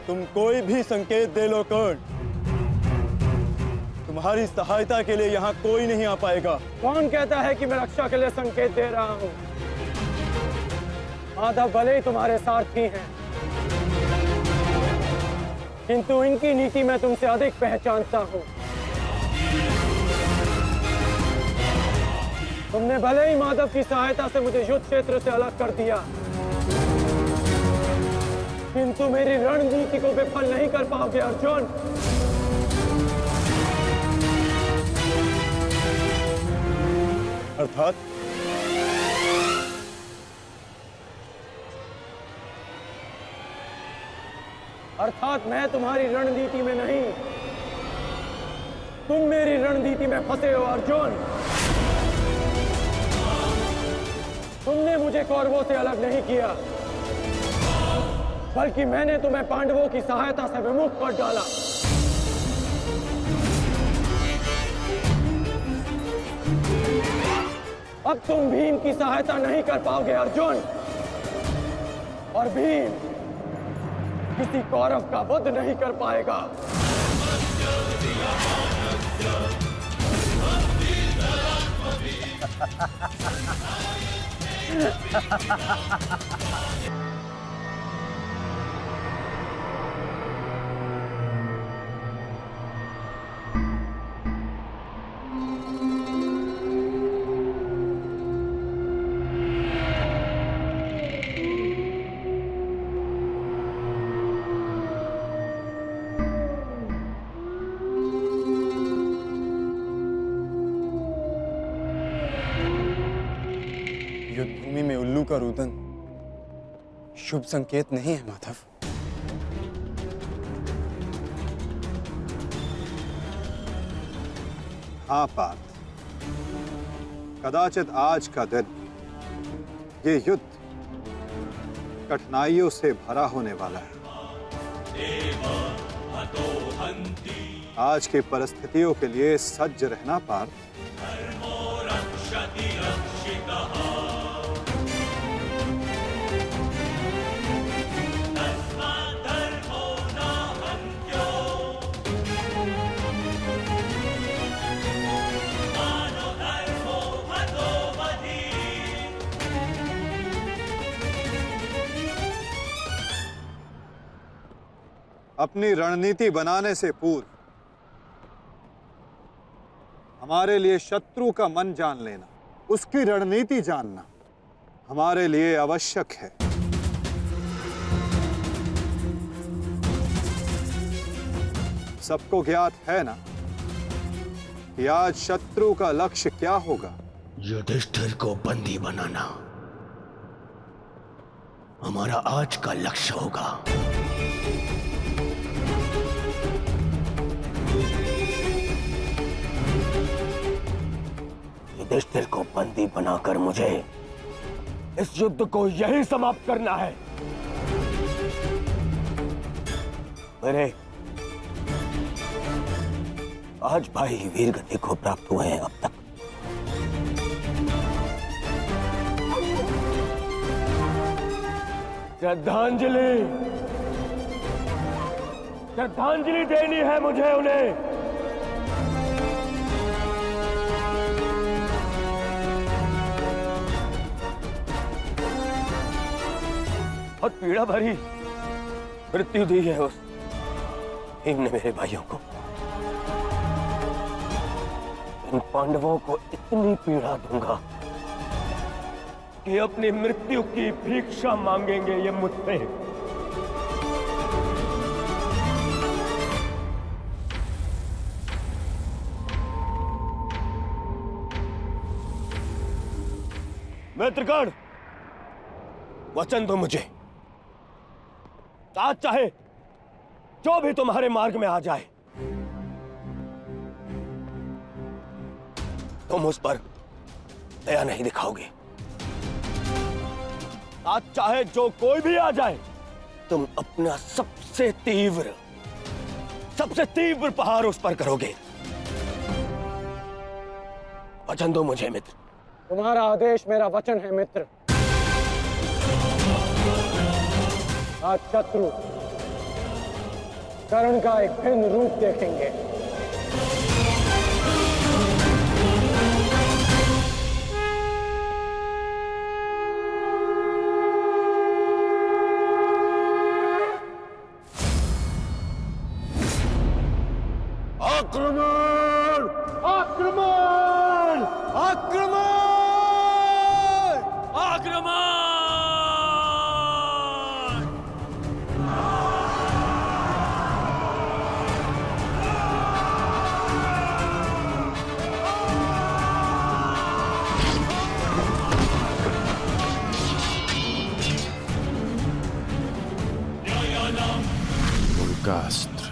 तुम कोई भी संकेत दे लो कर्ण, तुम्हारी सहायता के लिए यहाँ कोई नहीं आ पाएगा। कौन कहता है कि मैं रक्षा के लिए संकेत दे रहा हूँ? माधव भले ही तुम्हारे सारथी हैं, किंतु इनकी नीति मैं तुमसे अधिक पहचानता हूँ। तुमने भले ही माधव की सहायता से मुझे युद्ध क्षेत्र से अलग कर दिया, किंतु मेरी रणनीति को विफल नहीं कर पाओगे अर्जुन। अर्थात मैं तुम्हारी रणनीति में नहीं, तुम मेरी रणनीति में फंसे हो अर्जुन। तुमने मुझे कौरवों से अलग नहीं किया, बल्कि मैंने तुम्हें पांडवों की सहायता से विमुख कर डाला। अब तुम भीम की सहायता नहीं कर पाओगे अर्जुन, और भीम किसी कौरव का वध नहीं कर पाएगा। युद्धभूमि में उल्लू का रुदन शुभ संकेत नहीं है माधव। हाँ पार्थ, कदाचित आज का दिन ये युद्ध कठिनाइयों से भरा होने वाला है। आज की परिस्थितियों के लिए सज्ज रहना पार्थ। अपनी रणनीति बनाने से पूर्व हमारे लिए शत्रु का मन जान लेना, उसकी रणनीति जानना हमारे लिए आवश्यक है। सबको ज्ञात है ना कि आज शत्रु का लक्ष्य क्या होगा? युधिष्ठिर को बंदी बनाना हमारा आज का लक्ष्य होगा। युधिष्ठिर को बंदी बनाकर मुझे इस युद्ध को यही समाप्त करना है। मेरे आज भाई वीर गति को प्राप्त हुए हैं अब तक। श्रद्धांजलि श्रद्धांजलि देनी है मुझे उन्हें। बहुत पीड़ा भरी मृत्यु दी है उस भीम ने मेरे भाइयों को। इन पांडवों को इतनी पीड़ा दूंगा कि अपनी मृत्यु की भिक्षा मांगेंगे ये मुझसे। मित्रगण, वचन दो मुझे, आज चाहे जो भी तुम्हारे मार्ग में आ जाए तुम उस पर दया नहीं दिखाओगे। आज चाहे जो कोई भी आ जाए तुम अपना सबसे तीव्र प्रहार उस पर करोगे। वचन दो मुझे मित्र। तुम्हारा आदेश मेरा वचन है मित्र। आज शत्रु कर्ण का एक भिन्न रूप देखेंगे। आक्रमण! आक्रमण! आक्रमण! आक्रमण! उनका अस्त्र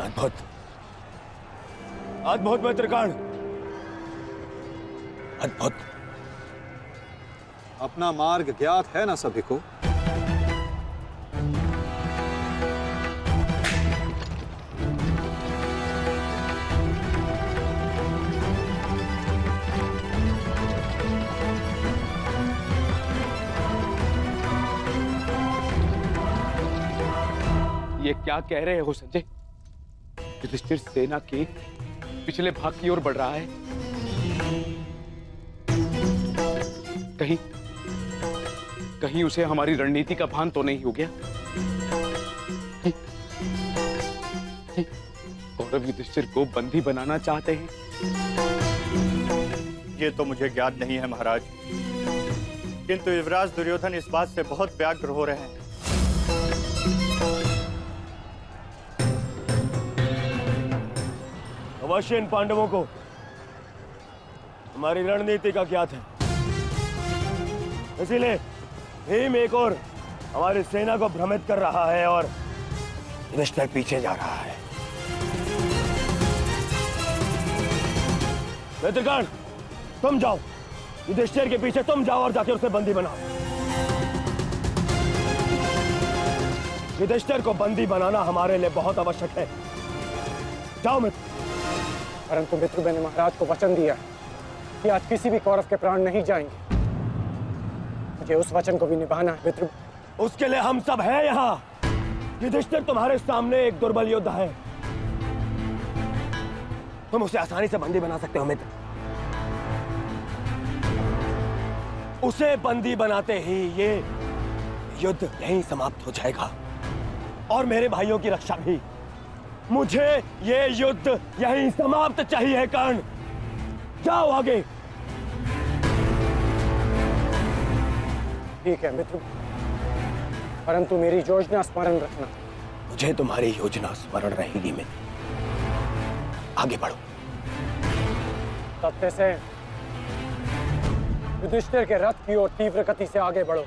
अद्भुत, अद्भुत मित्रगण, अद्भुत। अपना मार्ग ज्ञात है ना सभी को? ये क्या कह रहे हो संजय? युधिष्ठिर सेना के पिछले भाग की ओर बढ़ रहा है। कहीं उसे हमारी रणनीति का भान तो नहीं हो गया? कौरव युधिष्ठिर को बंदी बनाना चाहते हैं? ये तो मुझे ज्ञात नहीं है महाराज, किंतु युवराज दुर्योधन इस बात से बहुत व्यग्र हो रहे हैं। अवश्य इन पांडवों को हमारी रणनीति का ज्ञात है, इसीलिए भीम एक और हमारी सेना को भ्रमित कर रहा है और युधिष्ठिर पीछे जा रहा है। मित्रगण, तुम जाओ, युधिष्ठिर के पीछे तुम जाओ और जाके उसे बंदी बनाओ। युधिष्ठिर को बंदी बनाना हमारे लिए बहुत आवश्यक है। जाओ मित्र। परंतु मित्र, मैंने महाराज को वचन दिया कि आज किसी भी कौरव के प्राण नहीं जाएंगे। मुझे उस वचन को भी निभाना है मित्र। उसके लिए हम सब हैं यहाँ। युधिष्ठिर तुम्हारे सामने एक दुर्बल योद्धा है, तुम उसे आसानी से बंदी बना सकते हो मित्र। उसे बंदी बनाते ही ये युद्ध यहीं समाप्त हो जाएगा और मेरे भाइयों की रक्षा भी। मुझे ये युद्ध यहीं समाप्त चाहिए। कर्ण, जाओ आगे। ठीक है मित्र, परंतु मेरी योजना स्मरण रखना। मुझे तुम्हारी योजना स्मरण रहेगी मित्र। आगे बढ़ो। तब से युधिष्ठिर के रथ की ओर तीव्र गति से आगे बढ़ो।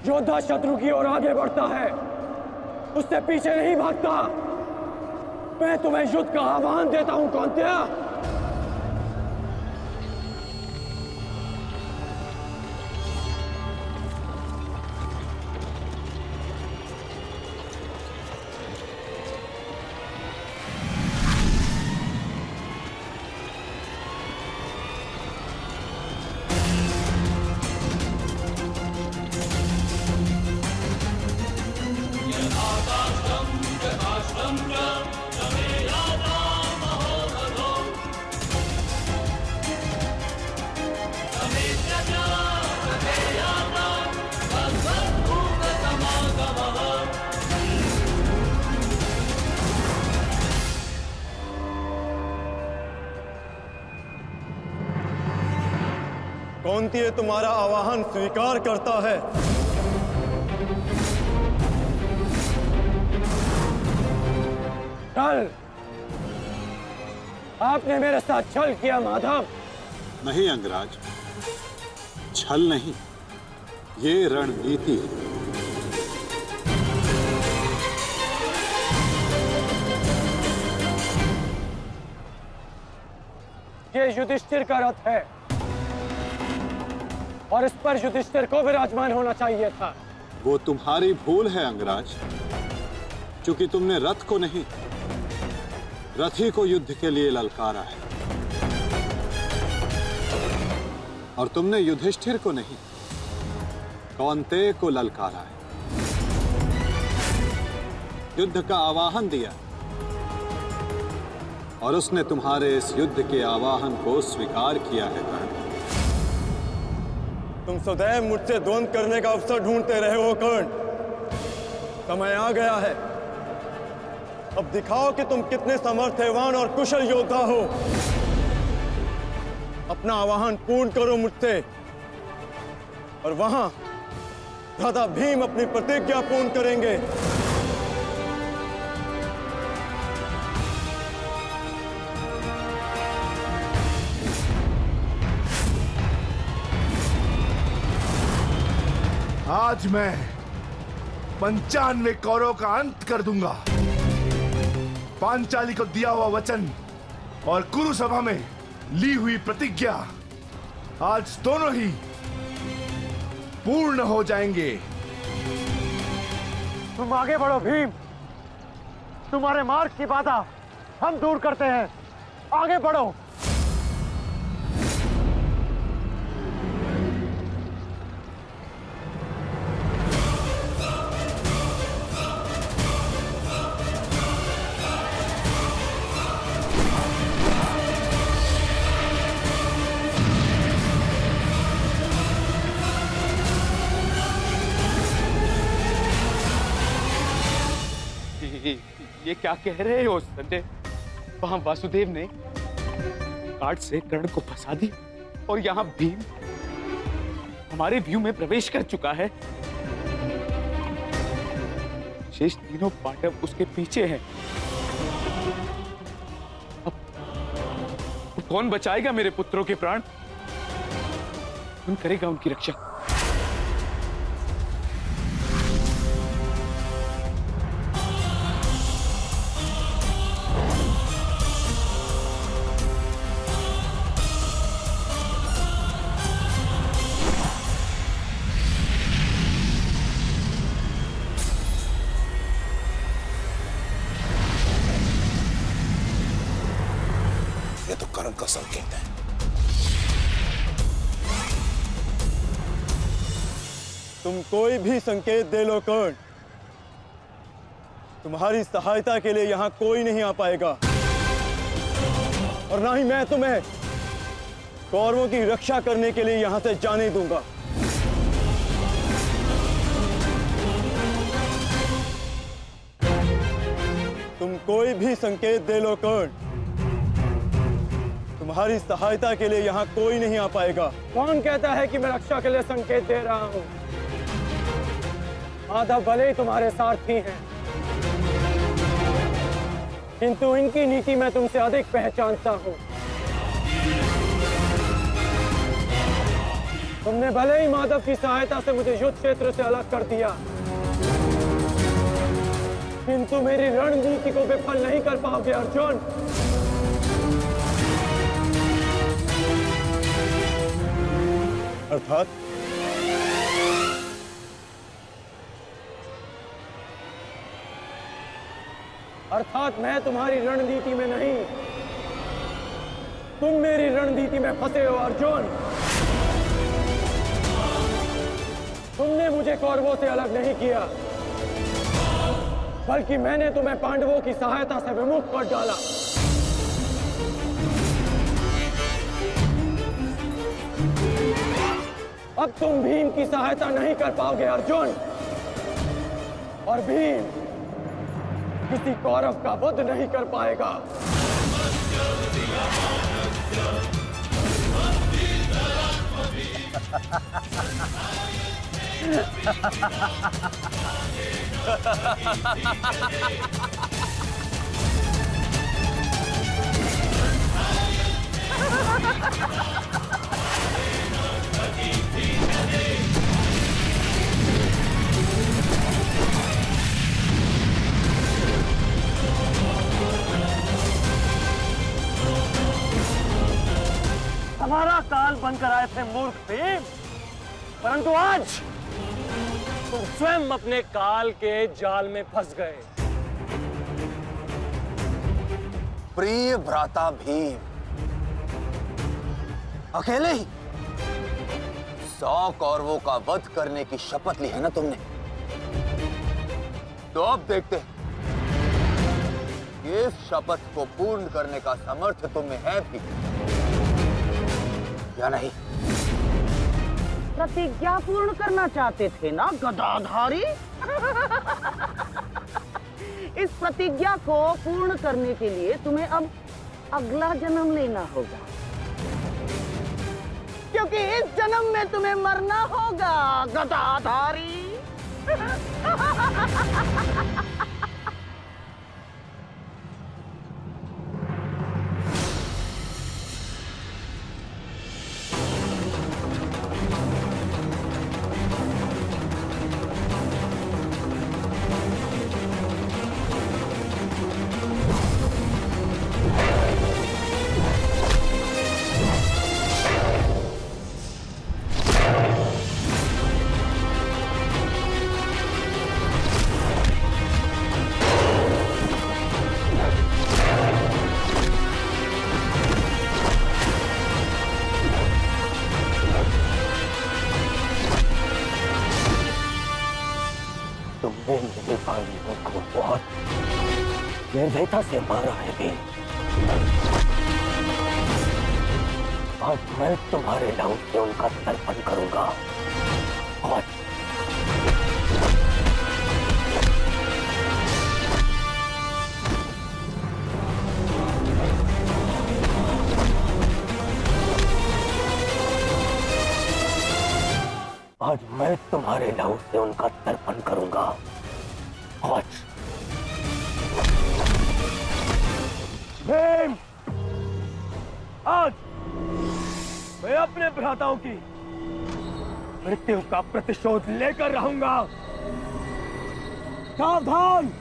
योद्धा शत्रु की ओर आगे बढ़ता है, उससे पीछे नहीं भागता। मैं तुम्हें युद्ध का आह्वान देता हूं कौन्तेय। कौंती ये तुम्हारा आवाहन स्वीकार करता है। छल, आपने मेरे साथ छल किया माधव। नहीं अंगराज, छल नहीं, ये रणनीति है। ये युधिष्ठिर का रथ है और इस पर युधिष्ठिर को विराजमान होना चाहिए था। वो तुम्हारी भूल है अंगराज, क्योंकि तुमने रथ को नहीं, रथी को युद्ध के लिए ललकारा है। और तुमने युधिष्ठिर को नहीं, कौंतेय को ललकारा है, युद्ध का आवाहन दिया और उसने तुम्हारे इस युद्ध के आवाहन को स्वीकार किया है। कर्ण, तुम सदैव मुझसे द्वंद्व करने का अवसर ढूंढते रहे हो कर्ण। समय आ गया है, अब दिखाओ कि तुम कितने समर्थवान और कुशल योद्धा हो। अपना आवाहन पूर्ण करो मुझसे और वहां भ्राता भीम अपनी प्रतिज्ञा पूर्ण करेंगे। आज मैं 95 कौरवों का अंत कर दूंगा। पांचाली को दिया हुआ वचन और कुरु सभा में ली हुई प्रतिज्ञा आज दोनों ही पूर्ण हो जाएंगे। तुम आगे बढ़ो भीम, तुम्हारे मार्ग की बाधा हम दूर करते हैं। आगे बढ़ो। ये क्या कह रहे हो संजय? वहां वासुदेव ने काट से कर्ण को फंसा दिया और यहाँ भीम हमारे व्यू में प्रवेश कर चुका है। शेष तीनों पांडव उसके पीछे हैं। अब कौन बचाएगा मेरे पुत्रों के प्राण? कौन करेगा उनकी रक्षा? कर्ण का संकेत है। तुम कोई भी संकेत दे लो कर्ण, तुम्हारी सहायता के लिए यहां कोई नहीं आ पाएगा और ना ही मैं तुम्हें कौरवों की रक्षा करने के लिए यहां से जाने दूंगा। तुम कोई भी संकेत दे लो कर्ण, तुम्हारी सहायता के लिए यहां कोई नहीं आ पाएगा। कौन कहता है कि मैं रक्षा के लिए संकेत दे रहा हूं? माधव भले ही तुम्हारे सारथी हैं, किंतु इनकी नीति मैं तुमसे अधिक पहचानता हूं। तुमने भले ही माधव की सहायता से मुझे युद्ध क्षेत्र से अलग कर दिया, किंतु मेरी रणनीति को विफल नहीं कर पाओगे अर्जुन। अर्थात मैं तुम्हारी रणनीति में नहीं, तुम मेरी रणनीति में फंसे हो अर्जुन। तुमने मुझे कौरवों से अलग नहीं किया, बल्कि मैंने तुम्हें पांडवों की सहायता से विमुख कर डाला। अब तुम भीम की सहायता नहीं कर पाओगे अर्जुन, और भीम किसी कौरव का वध नहीं कर पाएगा। हमारा काल बनकर आए थे मूर्ख भीम, परंतु आज तुम स्वयं अपने काल के जाल में फंस गए। प्रिय भ्राता भीम, अकेले ही 100 कौरवों का वध करने की शपथ ली है ना तुमने? तो अब देखते हैं कि इस शपथ को पूर्ण करने का सामर्थ्य तुम में है भी या नहीं। प्रतिज्ञा पूर्ण करना चाहते थे ना गदाधारी? इस प्रतिज्ञा को पूर्ण करने के लिए तुम्हें अब अगला जन्म लेना होगा, क्योंकि इस जन्म में तुम्हें मरना होगा गदाधारी। मेरे भाइयों को बहुत निर्दयता से मारा है भीम। आज मैं तुम्हारे नाम से उनका तर्पण करूंगा। आज मैं तुम्हारे नाम से उनका तर्पण करूंगा। भीम, आज मैं अपने भ्राताओं की मृत्यु का प्रतिशोध लेकर रहूंगा। सावधान!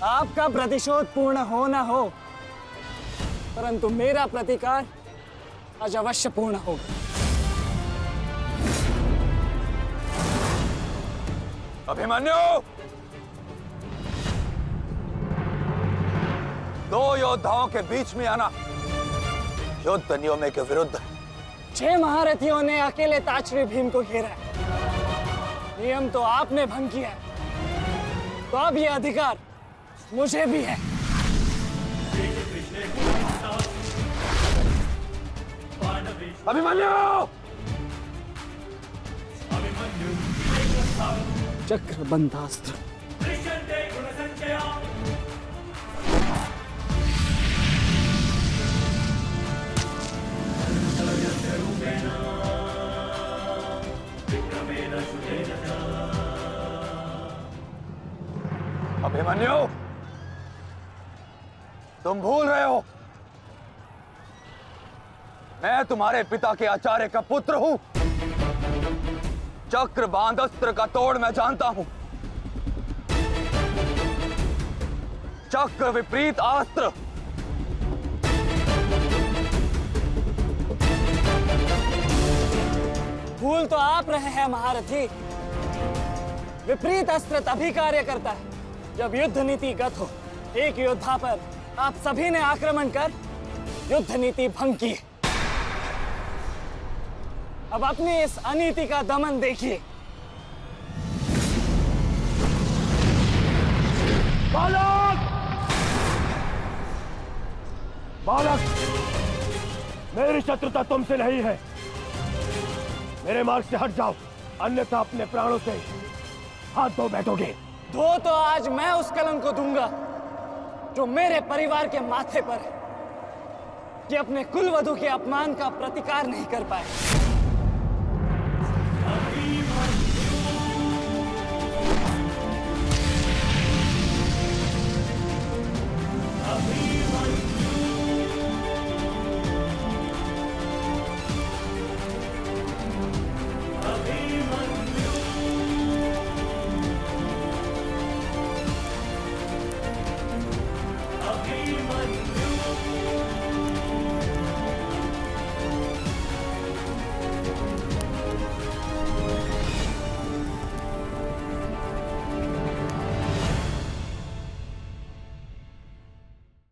आपका प्रतिशोध पूर्ण हो ना हो, परंतु मेरा प्रतिकार आज अवश्य पूर्ण होगा। अभिमन्यु, 2 योद्धाओं के बीच में आना युद्ध नियमों के विरुद्ध। 6 महारथियों ने अकेले ताचरी भीम को घेरा है। नियम तो आपने भंग किया है, तो अब यह अधिकार मुझे भी है। अभिमन्यु! चक्रबंधास्त्र। अभिमन्यु, तुम भूल रहे हो मैं तुम्हारे पिता के आचार्य का पुत्र हूं। चक्रबांध अस्त्र का तोड़ मैं जानता हूं। चक्र विपरीत अस्त्र। भूल तो आप रहे हैं महारथी। विपरीत अस्त्र तभी कार्य करता है जब युद्ध नीति गत हो। एक योद्धा पर आप सभी ने आक्रमण कर युद्ध नीति भंग की। अब अपनी इस अनीति का दमन देखिए। बालक! बालक! मेरी शत्रुता तुमसे नहीं है। मेरे मार्ग से हट जाओ, अन्यथा अपने प्राणों से हाथ धो बैठोगे। धो तो आज मैं उस कलंक को दूंगा जो मेरे परिवार के माथे पर है, कि अपने कुलवधू के अपमान का प्रतिकार नहीं कर पाए।